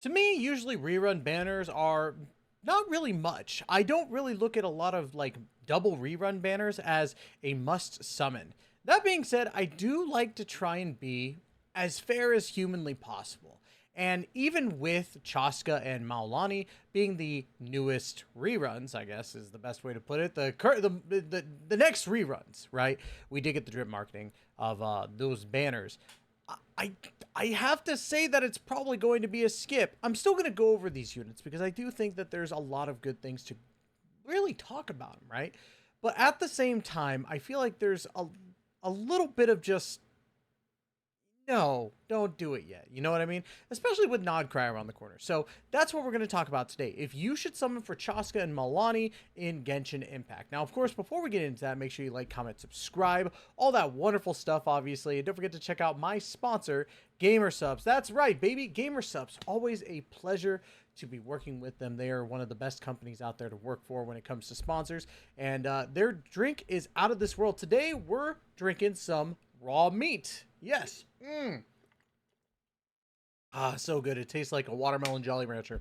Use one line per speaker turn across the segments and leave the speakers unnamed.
To me, usually rerun banners are not really much. I don't really look at a lot of like double rerun banners as a must summon. That being said, I do like to try and be as fair as humanly possible. And even with Chaska and Mualani being the newest reruns, I guess is the best way to put it, the next reruns, right? We did get the drip marketing of those banners. I I have to say that it's probably going to be a skip. I'm still going to go over these units because I do think that there's a lot of good things to really talk about them, right? But at the same time, I feel like there's a little bit of just no, don't do it yet. You know what I mean? Especially with Nodcry around the corner. So that's what we're going to talk about today. If you should summon for Chaska and Mualani in Genshin Impact. Now, of course, before we get into that, make sure you like, comment, subscribe, all that wonderful stuff, obviously. And don't forget to check out my sponsor, Gamersubs. That's right, baby. Gamersubs. Always a pleasure to be working with them. They are one of the best companies out there to work for when it comes to sponsors. And their drink is out of this world. Today, we're drinking some raw meat. Yes. So good. It tastes like a watermelon Jolly Rancher.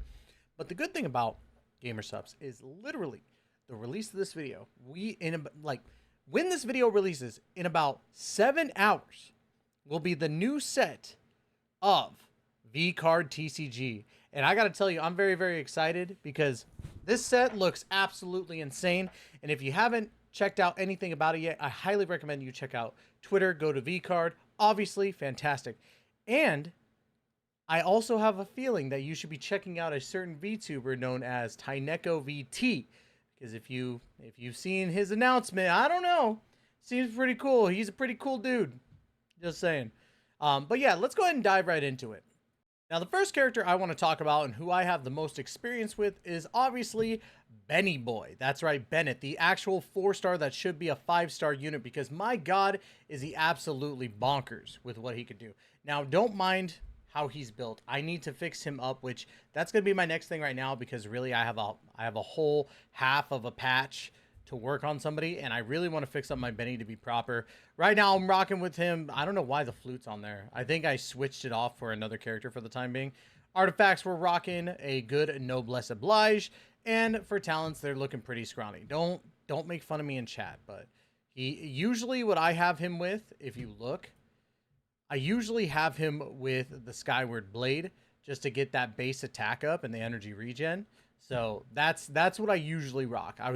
But the good thing about Gamersubs is literally the release of this video. When this video releases in about 7 hours will be the new set of V-Card TCG. And I got to tell you, I'm very, very excited because this set looks absolutely insane. And if you haven't checked out anything about it yet, I highly recommend you check out Twitter, go to V-Card. Obviously, fantastic. And I also have a feeling that you should be checking out a certain VTuber known as Tyneko VT. Because if you've seen his announcement, I don't know. Seems pretty cool. He's a pretty cool dude. Just saying. But yeah, let's go ahead and dive right into it. Now, the first character I want to talk about and who I have the most experience with is obviously Benny Boy. That's right, Bennett, the actual 4-star that should be a 5-star unit because my god is he absolutely bonkers with what he could do. Now, don't mind how he's built. I need to fix him up, which that's going to be my next thing right now because really I have a whole half of a patch to work on somebody, and I really want to fix up my Benny to be proper. Right now, I'm rocking with him. I don't know why the flute's on there. I think I switched it off for another character for the time being. Artifacts, we're rocking a good Noblesse Oblige, and for talents, they're looking pretty scrawny. Don't make fun of me in chat, but he usually what I have him with, if you look, I usually have him with the Skyward Blade just to get that base attack up and the energy regen. So that's what I usually rock. I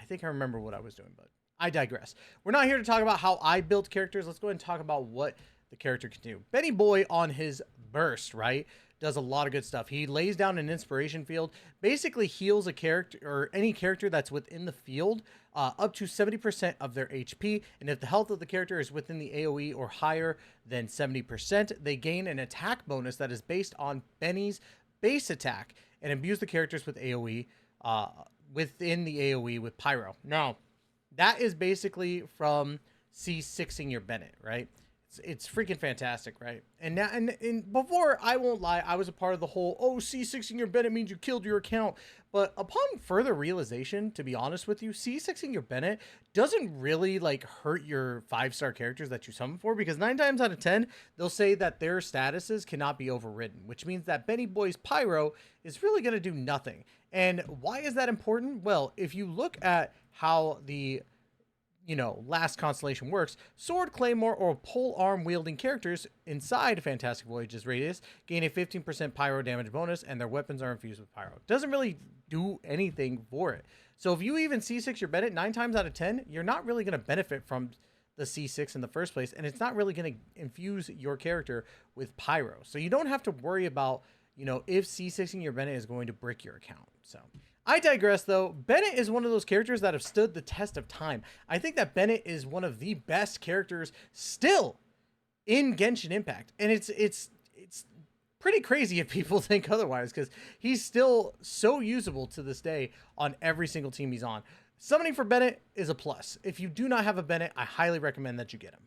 think I remember what I was doing, but I digress. We're not here to talk about how I built characters. Let's go ahead and talk about what the character can do. Benny Boy on his burst, right, does a lot of good stuff. He lays down an inspiration field, basically heals a character or any character that's within the field up to 70% of their HP. And if the health of the character is within the AoE or higher than 70%, they gain an attack bonus that is based on Benny's base attack and imbue the characters with AoE within the AoE with Pyro. Now, that is basically from C6ing your Bennett, right? It's freaking fantastic, right? And now, and before, I won't lie, I was a part of the whole, oh, C6ing your Bennett means you killed your account. But upon further realization, to be honest with you, C6ing your Bennett doesn't really like hurt your 5-star characters that you summon for, because 9 times out of 10, they'll say that their statuses cannot be overridden, which means that Benny Boy's Pyro is really going to do nothing. And why is that important? Well, if you look at how the last constellation works, sword, claymore, or pole arm wielding characters inside Fantastic Voyage's radius gain a 15% pyro damage bonus, and their weapons are infused with pyro. Doesn't really do anything for it. So if you even C6 your Bennett 9 times out of 10, you're not really going to benefit from the C6 in the first place, and it's not really going to infuse your character with pyro. So you don't have to worry about, if C6ing your Bennett is going to brick your account. So I digress, though. Bennett is one of those characters that have stood the test of time. I think that Bennett is one of the best characters still in Genshin Impact. And it's pretty crazy if people think otherwise, because he's still so usable to this day on every single team he's on. Summoning for Bennett is a plus. If you do not have a Bennett, I highly recommend that you get him.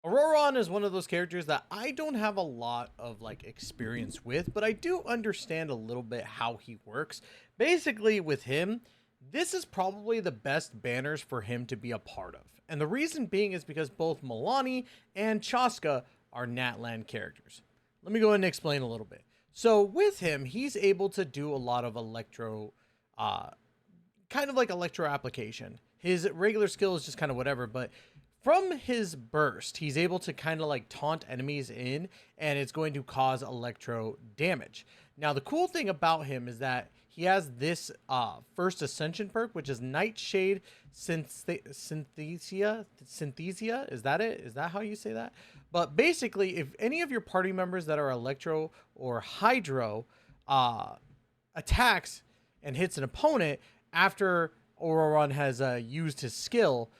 Auroron is one of those characters that I don't have a lot of experience with, but I do understand a little bit how he works. Basically, with him, this is probably the best banners for him to be a part of. And the reason being is because both Mualani and Chaska are Natlan characters. Let me go ahead and explain a little bit. So with him, he's able to do a lot of electro, uh, kind of like electro application. His regular skill is just kind of whatever, but from his burst, he's able to kind of like taunt enemies in, and it's going to cause electro damage. Now, the cool thing about him is that he has this first ascension perk, which is Nightshade Synthesia. Synthesia, is that it? Is that how you say that? But basically, if any of your party members that are electro or hydro attacks and hits an opponent after Auroron has used his skill,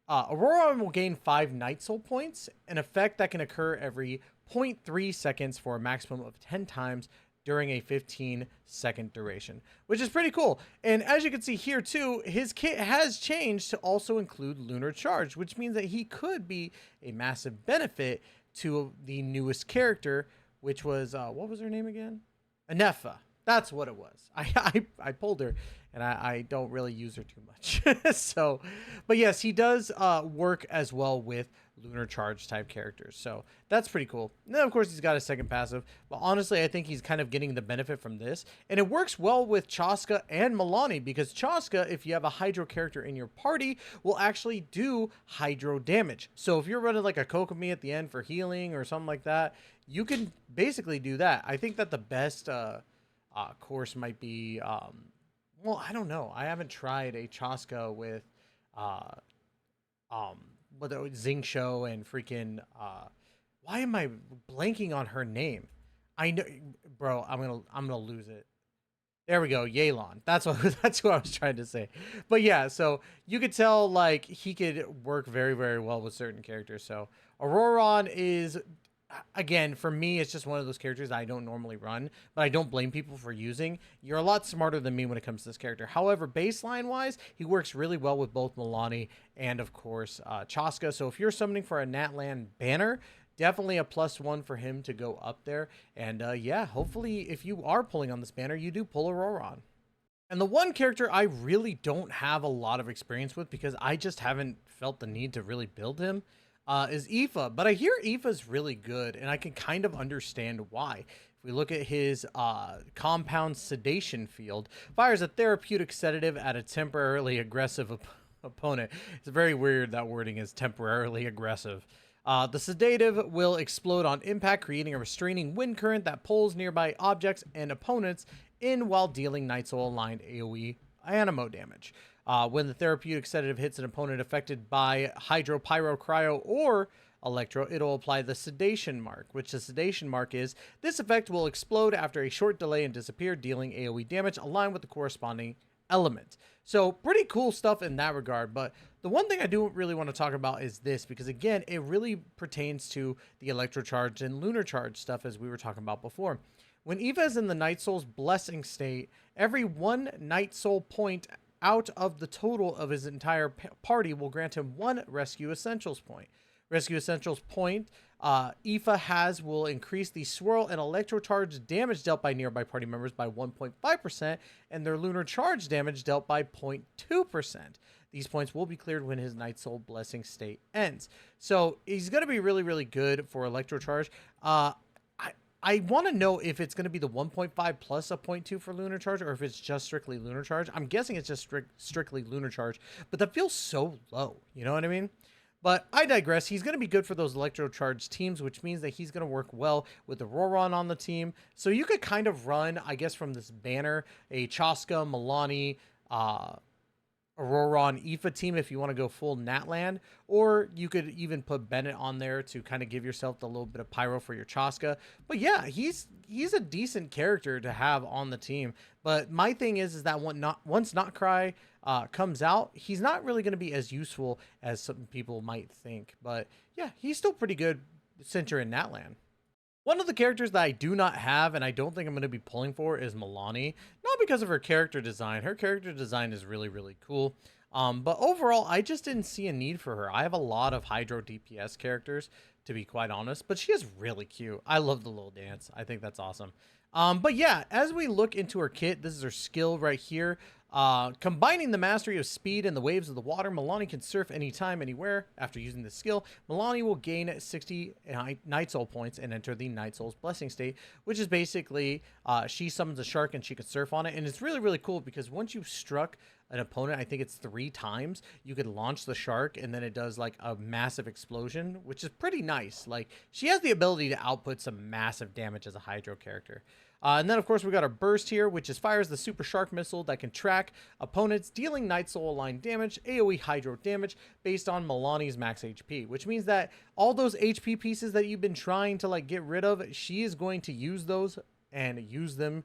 Auroron will gain 5 Night Soul points, an effect that can occur every 0.3 seconds for a maximum of 10 times during a 15-second duration, which is pretty cool. And as you can see here too, his kit has changed to also include Lunar Charge, which means that he could be a massive benefit to the newest character, which was, what was her name again? Anefa. That's what it was. I pulled her, and I don't really use her too much. So, but yes, he does work as well with Lunar Charge type characters. So that's pretty cool. And then, of course, he's got a second passive. But honestly, I think he's kind of getting the benefit from this. And it works well with Chaska and Mualani, because Chaska, if you have a Hydro character in your party, will actually do Hydro damage. So if you're running like a Kokomi at the end for healing or something like that, you can basically do that. I think that the best course might be, well, I don't know. I haven't tried a Chaska with with Zing Show and freaking why am I blanking on her name? I know, bro, I'm gonna lose it. There we go, Yelan. That's what that's who I was trying to say. But yeah, so you could tell like he could work very, very well with certain characters. So Auroron is, again, for me, it's just one of those characters I don't normally run, but I don't blame people for using. You're a lot smarter than me when it comes to this character. However, baseline wise, he works really well with both Mualani and, of course, Chaska. So if you're summoning for a Natlan banner, definitely a +1 for him to go up there. And yeah, hopefully if you are pulling on this banner, you do pull Auroron. And the one character I really don't have a lot of experience with, because I just haven't felt the need to really build him, is Aoife. But I hear Aoife's really good, and I can kind of understand why. If we look at his compound sedation field, fires a therapeutic sedative at a temporarily aggressive opponent. It's very weird that wording is temporarily aggressive. The sedative will explode on impact, creating a restraining wind current that pulls nearby objects and opponents in while dealing Night Soul aligned AoE animo damage. When the therapeutic sedative hits an opponent affected by Hydro, Pyro, Cryo, or Electro, it'll apply the sedation mark, which the sedation mark is, this effect will explode after a short delay and disappear, dealing AoE damage aligned with the corresponding element. So pretty cool stuff in that regard. But the one thing I do really want to talk about is this, because again, it really pertains to the Electro Charge and Lunar Charge stuff, as we were talking about before. When Eva is in the Night Soul's blessing state, every 1 Night Soul point out of the total of his entire party will grant him 1 Rescue Essentials point. Rescue Essentials point Aoife has will increase the swirl and electro charge damage dealt by nearby party members by 1.5%, and their lunar charge damage dealt by 0.2%. These points will be cleared when his Night Soul blessing state ends. So he's going to be really, really good for electro charge. I want to know if it's going to be the 1.5 plus a 0.2 for Lunar Charge, or if it's just strictly Lunar Charge. I'm guessing it's just strictly Lunar Charge, but that feels so low. You know what I mean? But I digress. He's going to be good for those Electro Charge teams, which means that he's going to work well with the Auroron on the team. So you could kind of run, I guess, from this banner, a Chaska, Mualani, Auroron, Aoife team if you want to go full Natland, or you could even put Bennett on there to kind of give yourself the little bit of pyro for your Chaska. But yeah, he's a decent character to have on the team. But my thing is that once Notcry comes out, he's not really going to be as useful as some people might think. But yeah, he's still pretty good since you're in Natland. One of the characters that I do not have, and I don't think I'm going to be pulling for, is Mualani. Not because of her character design. Her character design is really, really cool. But overall, I just didn't see a need for her. I have a lot of Hydro DPS characters, to be quite honest. But she is really cute. I love the little dance. I think that's awesome. But yeah, as we look into her kit, this is her skill right here. Combining the mastery of speed and the waves of the water, Mualani can surf anytime, anywhere. After using this skill, Mualani will gain 60 Night Soul points and enter the Night Soul's Blessing state, which is basically she summons a shark and she can surf on it. And it's really, really cool because once you've struck an opponent, I think it's 3 times, you can launch the shark and then it does like a massive explosion, which is pretty nice. Like, she has the ability to output some massive damage as a Hydro character. And then, of course, we got our burst here, which is fires the Super Shark Missile that can track opponents, dealing Night Soul aligned damage, AoE Hydro damage, based on Mualani's max HP, which means that all those HP pieces that you've been trying to, like, get rid of, she is going to use those and use them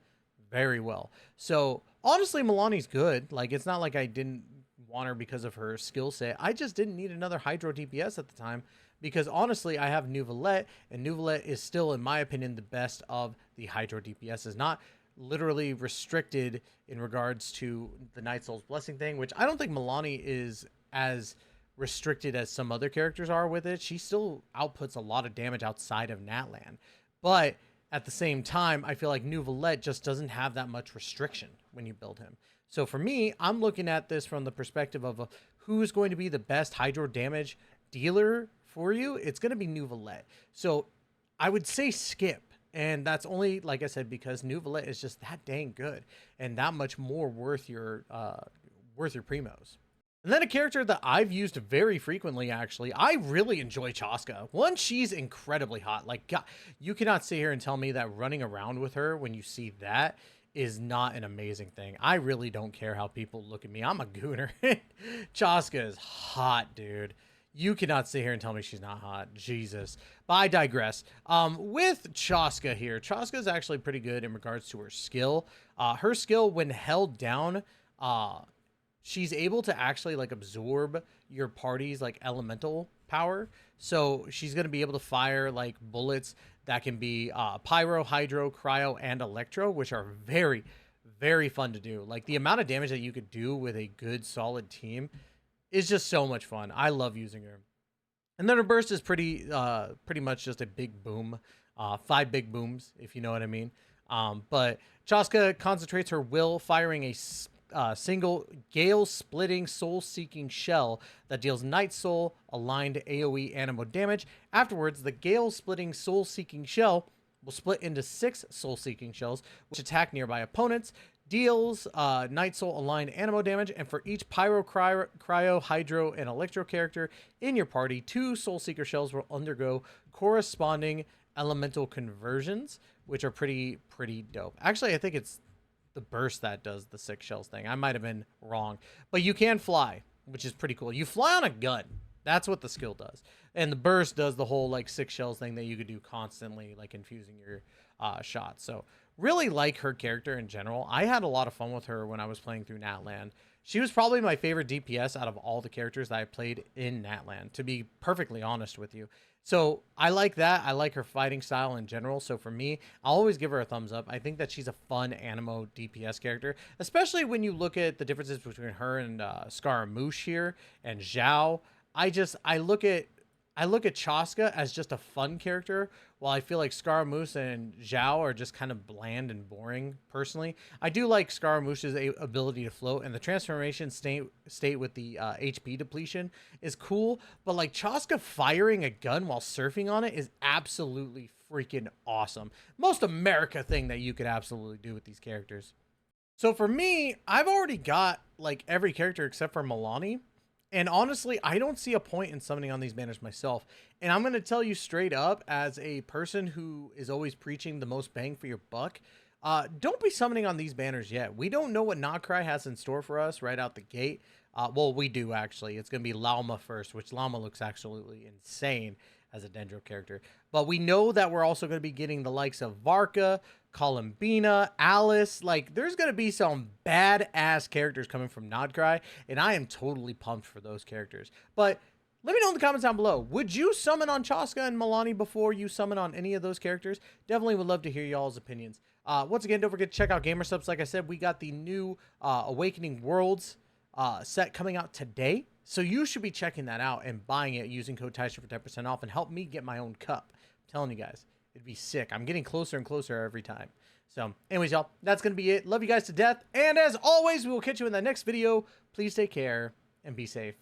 very well. So, honestly, Mualani's good. Like, it's not like I didn't want her because of her skill set. I just didn't need another Hydro DPS at the time. Because honestly, I have Neuvillette, and Neuvillette is still, in my opinion, the best of the Hydro DPS. Is not literally restricted in regards to the Night Soul's Blessing thing, which I don't think Mualani is as restricted as some other characters are with it. She still outputs a lot of damage outside of Natlan. But at the same time, I feel like Neuvillette just doesn't have that much restriction when you build him. So for me, I'm looking at this from the perspective of who's going to be the best Hydro damage dealer for you. It's going to be Neuvillette. So I would say skip. And that's only, like I said, because Neuvillette is just that dang good and that much more worth your primos. And then a character that I've used very frequently, actually, I really enjoy Chaska. One, she's incredibly hot. Like, God, you cannot sit here and tell me that running around with her when you see that is not an amazing thing. I really don't care how people look at me. I'm a gooner. Chaska is hot, dude. You cannot sit here and tell me she's not hot. Jesus. But I digress. With Chaska here, Chaska is actually pretty good in regards to her skill. Her skill, when held down, she's able to actually like absorb your party's like elemental power. So she's going to be able to fire like bullets that can be pyro, hydro, cryo, and electro, which are very, very fun to do. Like, the amount of damage that you could do with a good solid team is just so much fun. I love using her. And then her burst is pretty much just a big boom. 5 big booms, if you know what I mean. But Chaska concentrates her will, firing a single Gale-splitting, soul-seeking shell that deals Night Soul aligned AoE animo damage. Afterwards, the Gale-splitting, soul-seeking shell will split into 6 soul-seeking shells, which attack nearby opponents, deals Night Soul aligned animo damage, and for each Pyro, Cryo, Hydro, and Electro character in your party, 2 Soul Seeker shells will undergo corresponding elemental conversions, which are pretty dope. Actually, I think it's the burst that does the 6 shells thing. I might have been wrong, but you can fly, which is pretty cool. You fly on a gun. That's what the skill does. And the burst does the whole like 6 shells thing that you could do constantly, like infusing your shots. So really like her character in general. I had a lot of fun with her when I was playing through Natlan. She was probably my favorite DPS out of all the characters that I played in Natlan, to be perfectly honest with you. So I like that. I like her fighting style in general. So for me, I'll always give her a thumbs up. I think that she's a fun animo DPS character, especially when you look at the differences between her and Scaramouche here and Zhao. I look at Chaska as just a fun character, while I feel like Scaramouche and Zhao are just kind of bland and boring, personally. I do like Scaramouche's ability to float, and the transformation state with the HP depletion is cool, but like Chaska firing a gun while surfing on it is absolutely freaking awesome. Most America thing that you could absolutely do with these characters. So for me, I've already got like every character except for Mualani. And honestly, I don't see a point in summoning on these banners myself. And I'm going to tell you straight up, as a person who is always preaching the most bang for your buck, don't be summoning on these banners yet. We don't know what Noctry has in store for us right out the gate. Well, we do, actually. It's going to be Lauma first, which Lauma looks absolutely insane as a Dendro character. But we know that we're also going to be getting the likes of Varka, Columbina, Alice. Like, there's going to be some badass characters coming from Noctry, and I am totally pumped for those characters. But let me know in the comments down below. Would you summon on Chaska and Mualani before you summon on any of those characters? Definitely would love to hear y'all's opinions. Once again, don't forget to check out GamerSupps. Like I said, we got the new Awakening Worlds set coming out today. So you should be checking that out and buying it using code Tyson for 10% off and help me get my own cup. I'm telling you guys, It'd be sick. I'm getting closer and closer every time. So anyways, y'all, that's going to be it. Love you guys to death. And as always, we will catch you in the next video. Please take care and be safe.